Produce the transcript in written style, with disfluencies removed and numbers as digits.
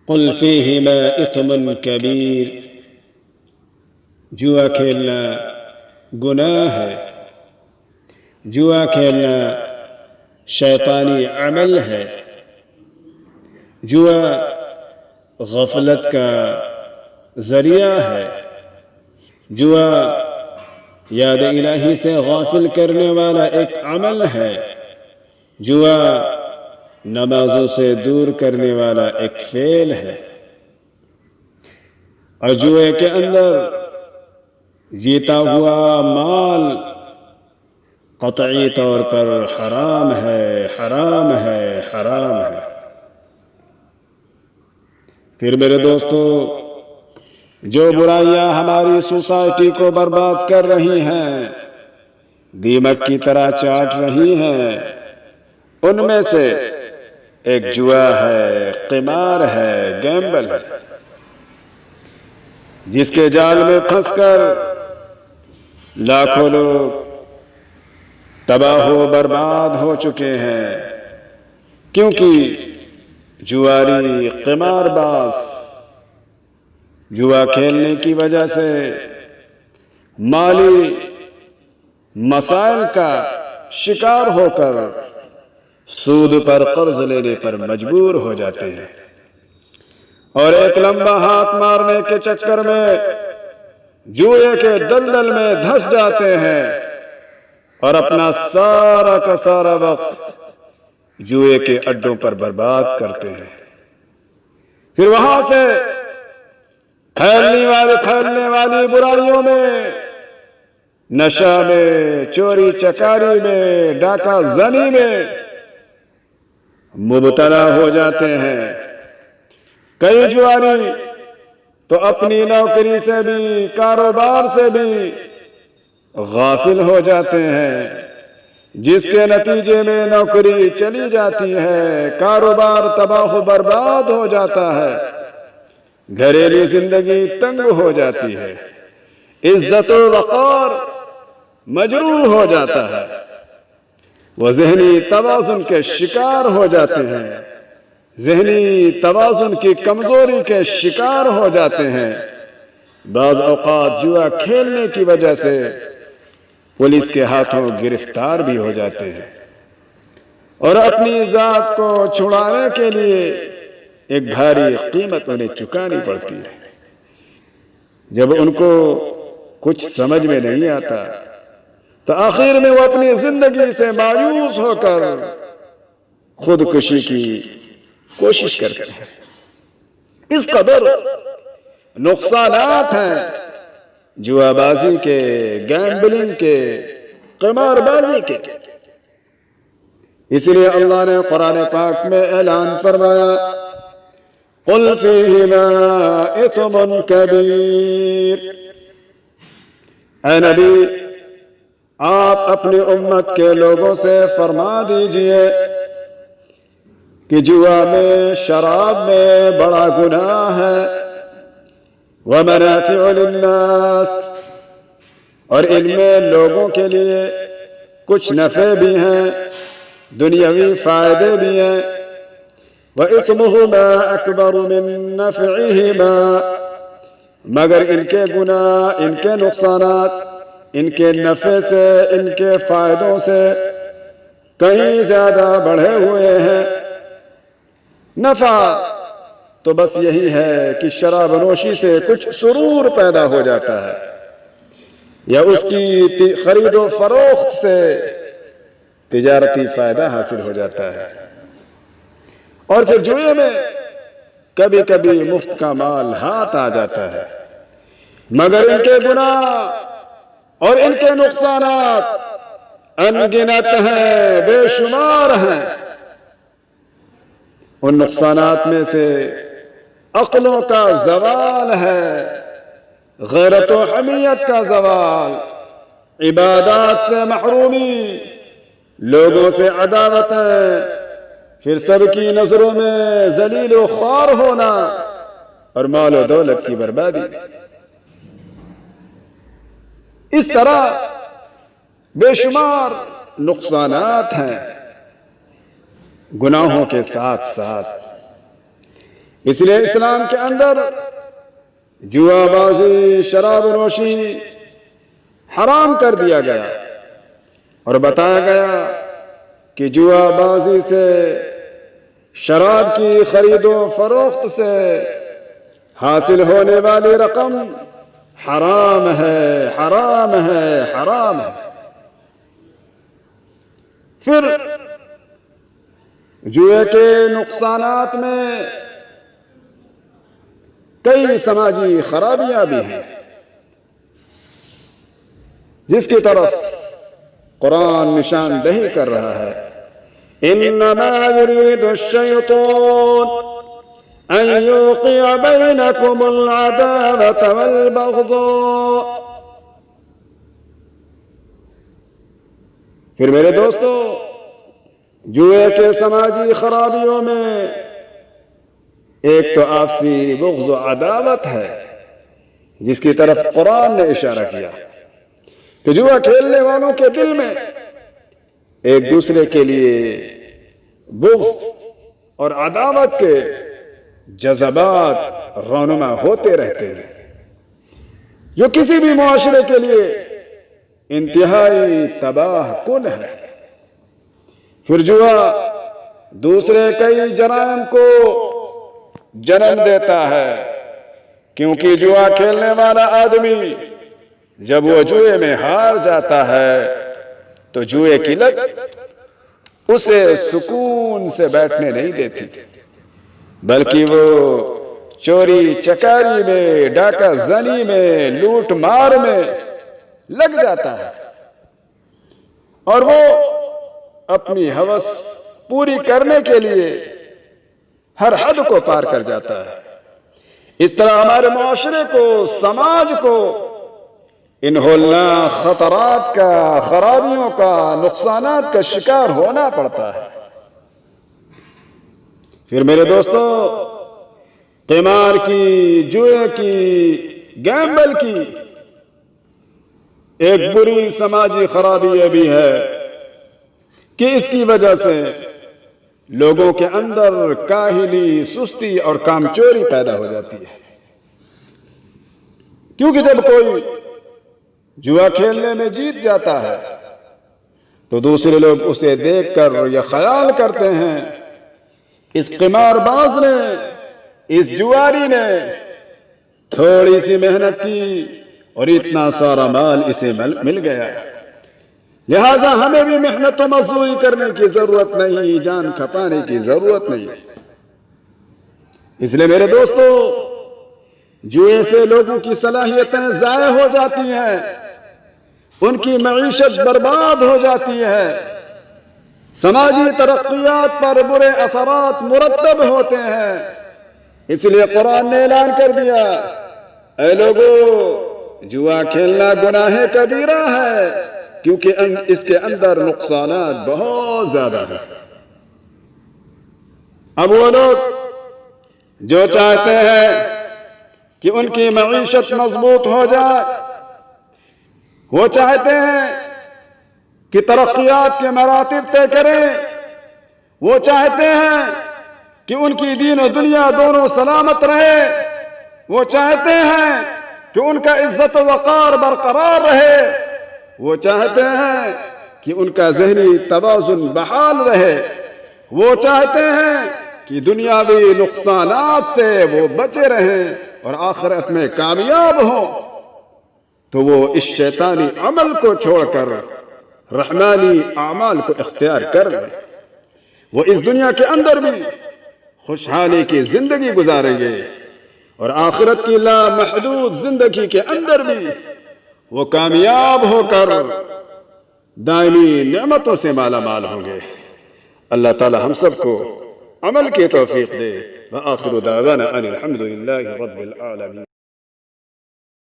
قل فیہما اثم کبیر، جوا کھیلنا گناہ ہے، جوا کھیلنا شیطانی عمل ہے، جوا غفلت کا ذریعہ ہے، جوا یاد الہی سے غافل کرنے والا ایک عمل ہے، جوا نمازوں سے دور کرنے والا ایک فعل ہے، اور جوئے کے اندر جیتا ہوا مال قطعی طور پر حرام ہے، حرام ہے، حرام ہے۔ پھر میرے دوستو، جو برائیاں ہماری سوسائٹی کو برباد کر رہی ہیں، دیمک کی طرح چاٹ رہی ہیں، ان میں سے ایک جوا ہے، قمار ہے، گیمبل ہے، جس کے جال میں پھنس کر لاکھوں لوگ تباہ و برباد ہو چکے ہیں، کیونکہ جواری قمار باز جوا کھیلنے کی وجہ سے مالی مسائل کا شکار ہو کر سود پر قرض لینے پر مجبور ہو جاتے ہیں، اور ایک لمبا ہاتھ مارنے کے چکر میں جوئے کے دلدل میں دھس جاتے ہیں اور اپنا سارا کا سارا وقت جوئے کے اڈوں پر برباد کرتے ہیں۔ پھر وہاں سے پھیلنے والی برائیوں میں، نشہ میں، چوری چکاری میں، ڈاکہ زنی میں مبتلا ہو جاتے ہیں۔ کئی جواری تو اپنی نوکری سے بھی، کاروبار سے بھی غافل ہو جاتے ہیں، جس کے نتیجے میں نوکری چلی جاتی ہے، کاروبار تباہ و برباد ہو جاتا ہے، گھریلو زندگی تنگ ہو جاتی ہے، عزت و وقار مجروح ہو جاتا ہے، وہ ذہنی توازن کے شکار ہو جاتے ہیں، ذہنی توازن کی کمزوری کے شکار ہو جاتے ہیں۔ بعض اوقات جوا کھیلنے کی وجہ سے پولیس کے ہاتھوں گرفتار بھی ہو جاتے ہیں، اور اپنی ذات کو چھڑانے کے لیے ایک بھاری قیمت انہیں چکانی پڑتی ہے۔ جب ان کو کچھ سمجھ میں نہیں آتا تو آخر میں وہ اپنی زندگی سے مایوس ہو کر خودکشی کی کوشش کرتے ہیں۔ اس قدر نقصانات ہیں جوا بازی کے، گیمبلنگ کے، قمار بازی کے۔ اس لیے اللہ نے قرآن پاک میں اعلان فرمایا، قل فیہما اثم کبیر، اے نبی آپ اپنی امت کے لوگوں سے فرما دیجئے کہ جوا میں، شراب میں بڑا گناہ ہے، وَمَنَافِعُ لِلنَّاسِ، اور ان میں لوگوں کے لیے کچھ نفع بھی ہیں، دنیاوی فائدے بھی ہیں، وَإِثْمُهُمَا أَكْبَرُ مِن نَّفْعِهِمَا، مگر ان کے گناہ، ان کے نقصانات، ان کے نفع سے، ان کے فائدوں سے کہیں زیادہ بڑھے ہوئے ہیں۔ نفع تو بس یہی ہے کہ شراب نوشی سے کچھ سرور پیدا ہو جاتا ہے، یا اس کی خرید و فروخت سے تجارتی فائدہ حاصل ہو جاتا ہے، اور پھر جوئے میں کبھی کبھی مفت کا مال ہاتھ آ جاتا ہے، مگر ان کے گناہ اور ان کے نقصانات انگنت ہیں، بے شمار ہیں۔ ان نقصانات میں سے عقلوں کا زوال ہے، غیرت و حمیت کا زوال، عبادات سے محرومی، لوگوں سے عداوتیں، پھر سب کی نظروں میں ذلیل و خوار ہونا، اور مال و دولت کی بربادی۔ اس طرح بے شمار نقصانات ہیں گناہوں کے ساتھ ساتھ۔ اس لیے اسلام کے اندر جوا بازی، شراب نوشی حرام کر دیا گیا اور بتایا گیا کہ جوا بازی سے، شراب کی خرید و فروخت سے حاصل ہونے والی رقم حرام ہے، حرام ہے، حرام ہے۔ پھر جوئے کے نقصانات میں کئی سماجی خرابیاں بھی ہیں، جس کی طرف قرآن نشاندہی کر رہا ہے۔ انما يريد الشيطان ان يوقع بينكم العداوة والبغضاء۔ پھر میرے دوستو، جوئے کے سماجی خرابیوں میں ایک تو آپسی بغض و عداوت ہے، جس کی طرف قرآن نے اشارہ کیا کہ جوا کھیلنے والوں کے دل میں ایک دوسرے کے لیے بغض اور عداوت کے جذبات رونما ہوتے رہتے ہیں، جو کسی بھی معاشرے کے لیے انتہائی تباہ کن ہے۔ پھر جوا دوسرے کئی جرائم کو جنم دیتا ہے، کیونکہ جوا کھیلنے والا آدمی جب وہ جوئے میں ہار جاتا ہے تو جوئے کی لت اسے سکون سے بیٹھنے نہیں دیتی، بلکہ وہ چوری چکاری میں، ڈاکہ زنی میں، لوٹ مار میں لگ جاتا ہے، اور وہ اپنی ہوس پوری کرنے کے لیے ہر حد کو پار کر جاتا ہے۔ اس طرح ہمارے معاشرے کو، سماج کو ان ہولناک خطرات کا، خرابیوں کا، نقصانات کا شکار ہونا پڑتا ہے۔ پھر میرے دوستو، قمار کی، جوئے کی، گیمبل کی ایک بری سماجی خرابی یہ بھی ہے کہ اس کی وجہ سے لوگوں کے اندر کاہلی، سستی اور کامچوری پیدا ہو جاتی ہے، کیونکہ جب کوئی جوا کھیلنے میں جیت جاتا ہے تو دوسرے لوگ اسے دیکھ کر یہ خیال کرتے ہیں اس قمار باز نے، اس جواری نے تھوڑی سی محنت کی اور اتنا سارا مال اسے مل گیا، لہذا ہمیں بھی محنت و مزدوری کرنے کی ضرورت نہیں، جان کھپانے کی ضرورت نہیں۔ اس لیے میرے دوستو، جوئے سے لوگوں کی صلاحیتیں ضائع ہو جاتی ہیں، ان کی معیشت برباد ہو جاتی ہے، سماجی ترقیات پر برے اثرات مرتب ہوتے ہیں۔ اس لیے قرآن نے اعلان کر دیا، اے لوگو، جوا کھیلنا گناہ کبیرہ ہے، کیونکہ اس کے اندر نقصانات بہت زیادہ ہیں۔ اب وہ لوگ جو چاہتے ہیں کہ ان کی معیشت مضبوط ہو جائے، وہ چاہتے ہیں کہ ترقیات کے مراتب طے کریں، وہ چاہتے ہیں کہ ان کی دین و دنیا دونوں سلامت رہے، وہ چاہتے ہیں کہ ان کا عزت و وقار برقرار رہے، وہ چاہتے ہیں کہ ان کا ذہنی توازن بحال رہے، وہ چاہتے ہیں کہ دنیاوی نقصانات سے وہ بچے رہیں اور آخرت میں کامیاب ہوں، تو وہ اس شیطانی عمل کو چھوڑ کر رحمانی اعمال کو اختیار کر لیں۔ وہ اس دنیا کے اندر بھی خوشحالی کی زندگی گزاریں گے اور آخرت کی لامحدود زندگی کے اندر بھی وہ کامیاب ہو کر دائمی نعمتوں سے مالا مال ہوں گے۔ اللہ تعالی ہم سب کو عمل کی توفیق دے۔ وآخر دعوانا ان الحمد للہ رب العالمین۔